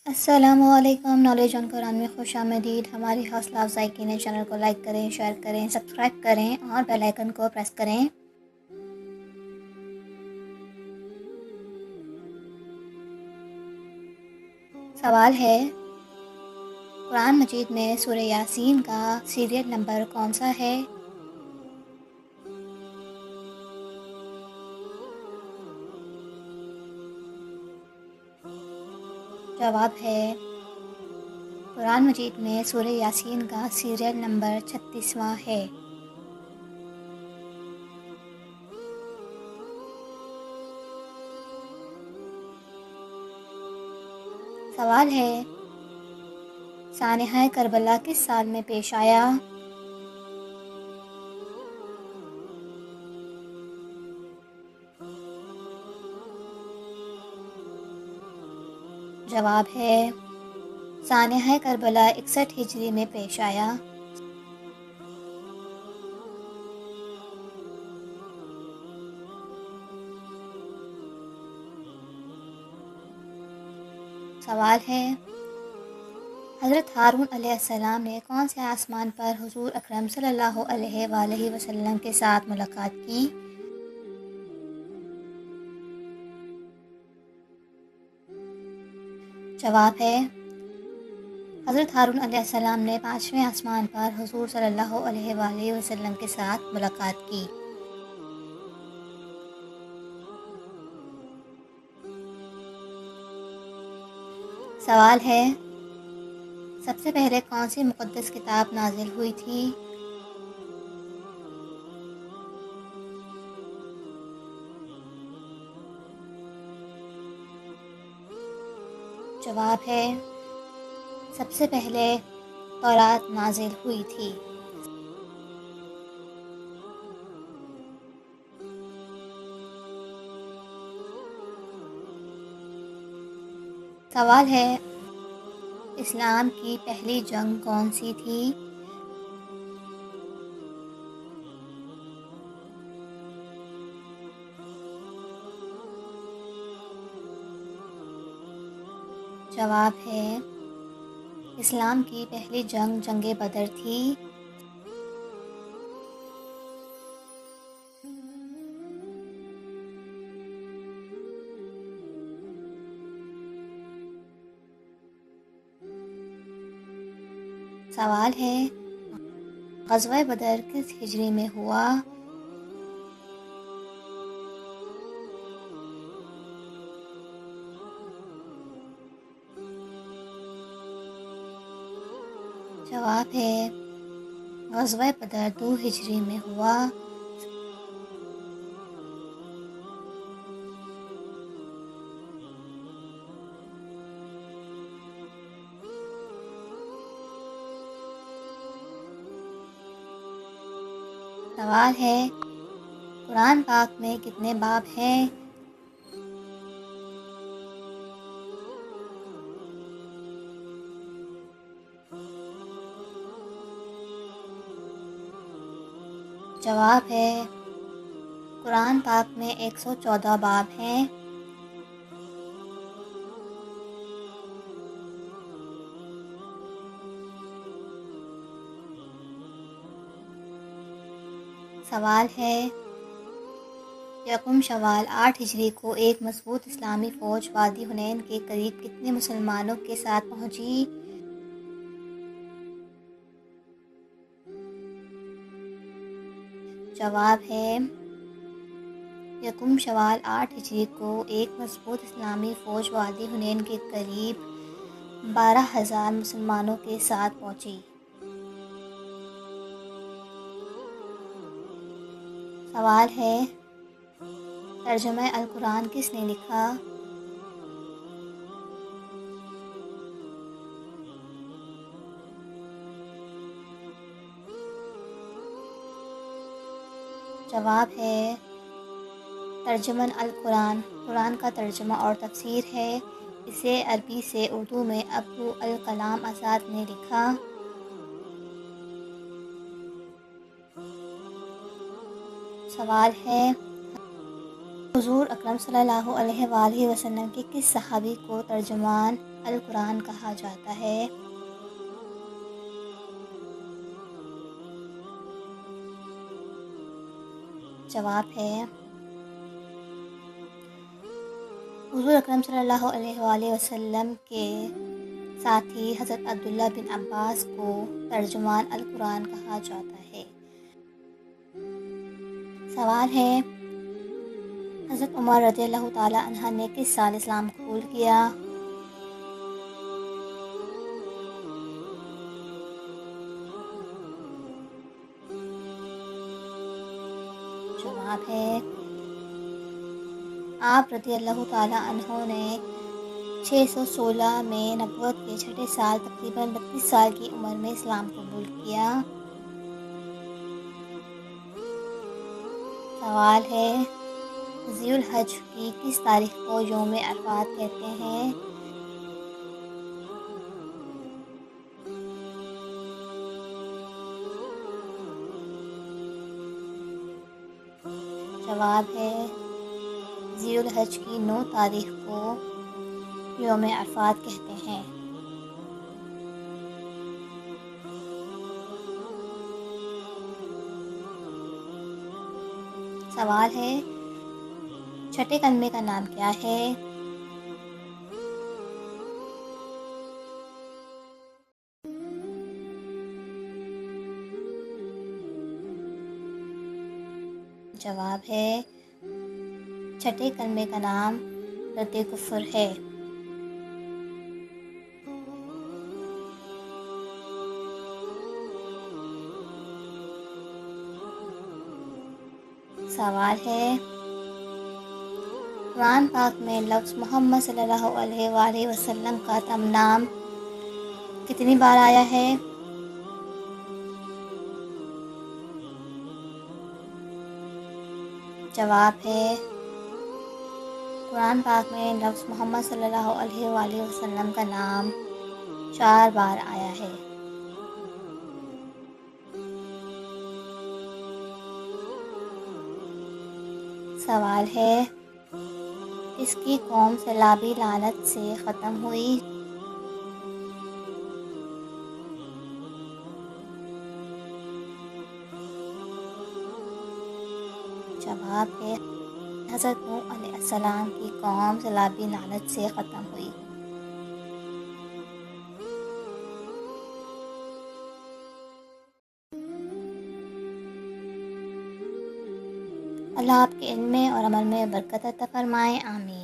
السلام علیکم، knowledge on قرآن میں خوش آمدید۔ ہماری حوصلہ افزائی کے لیے چینل کو لائک کریں، شیئر کریں، سبسکرائب کریں اور بیل آئیکن کو پریس کریں۔ سوال ہے، قرآن مجید میں سورہ یاسین کا سیریل نمبر کون سا ہے؟ جواب ہے، قرآن مجید میں سورہ یاسین کا سیریل نمبر 36واں ہے۔ سوال ہے، سانحہ کربلا کس سال میں پیش آیا؟ جواب ہے، سانحہ کربلا 61 ہجری میں پیش آیا۔ سوال ہے، حضرت ہارون علیہ السلام نے کون سے آسمان پر حضور اکرم صلی اللہ علیہ وآلہ وسلم کے ساتھ ملاقات کی؟ جواب ہے، حضرت ہارون علیہ السلام نے 5ویں آسمان پر حضور صلی اللہ علیہ وآلہ وسلم کے ساتھ ملاقات کی۔ سوال ہے، سب سے پہلے کون سی مقدس کتاب نازل ہوئی تھی؟ جواب ہے، سب سے پہلے تورات نازل ہوئی تھی۔ سوال ہے، اسلام کی پہلی جنگ کون سی تھی؟ جواب ہے، اسلام کی پہلی جنگ جنگ بدر تھی۔ سوال ہے، غزوہ بدر کس ہجری میں ہوا؟ جواب ہے، غزوہ بدر 2 ہجری میں ہوا۔ سوال ہے، قرآن پاک میں کتنے باب ہیں؟ جواب ہے، قرآن پاک میں 114 باب ہیں۔ سوال ہے، یکم شوال 8 ہجری کو ایک مضبوط اسلامی فوج وادی حنین کے قریب کتنے مسلمانوں کے ساتھ پہنچی؟ جواب ہے، یکم شوال 8 ہجری کو ایک مضبوط اسلامی فوج وادی حنین کے قریب 12,000 مسلمانوں کے ساتھ پہنچی۔ سوال ہے، ترجمہ القرآن کس نے لکھا؟ جواب ہے، ترجمہ القرآن قرآن کا ترجمہ اور تفسیر ہے۔ اسے عربی سے اردو میں ابو الکلام آزاد نے لکھا۔ سوال ہے، حضور اکرم صلی اللہ علیہ وآلہ وسلم کے کس صحابی کو ترجمان القرآن کہا جاتا ہے؟ جواب ہے حضور اکرم صلی اللہ علیہ وآلہ وسلم کے ساتھی حضرت عبداللہ بن عباس کو ترجمان القرآن کہا جاتا ہے۔ سوال ہے حضرت عمر رضی اللہ تعالی عنہ نے کس سال اسلام قبول کیا؟ جواب ہے آپ رضی اللہ تعالی عنہ نے 616 میں نبوت کے چھٹے سال تقریباً 32 سال کی عمر میں اسلام قبول کیا۔ سوال ہے ذی الحج کی کس تاریخ کو یوم عرفات کہتے ہیں؟ جواب ہے ذی الحج کی 9 تاریخ کو یوم عرفات کہتے ہیں۔ سوال ہے چھٹے کلمے کا نام کیا ہے؟ جواب ہے چھٹے کلمے کا نام رد کفر ہے۔ سوال ہے قرآن پاک میں لفظ محمد صلی اللہ علیہ وآلہ وسلم کا تم نام کتنی بار آیا ہے؟ جواب ہے قرآن پاک میں لفظ محمد صلی اللہ علیہ وآلہ وسلم کا نام 4 بار آیا ہے۔ سوال ہے اس کی قوم سیلابی لعنت سے ختم ہوئی؟ جواب ہے حضرت نوح علیہ السلام کی قوم سیلابی لعنت سے ختم ہوئی۔ اللہ آپ کے علم میں اور عمل میں برکت عطا فرمائے، آمین۔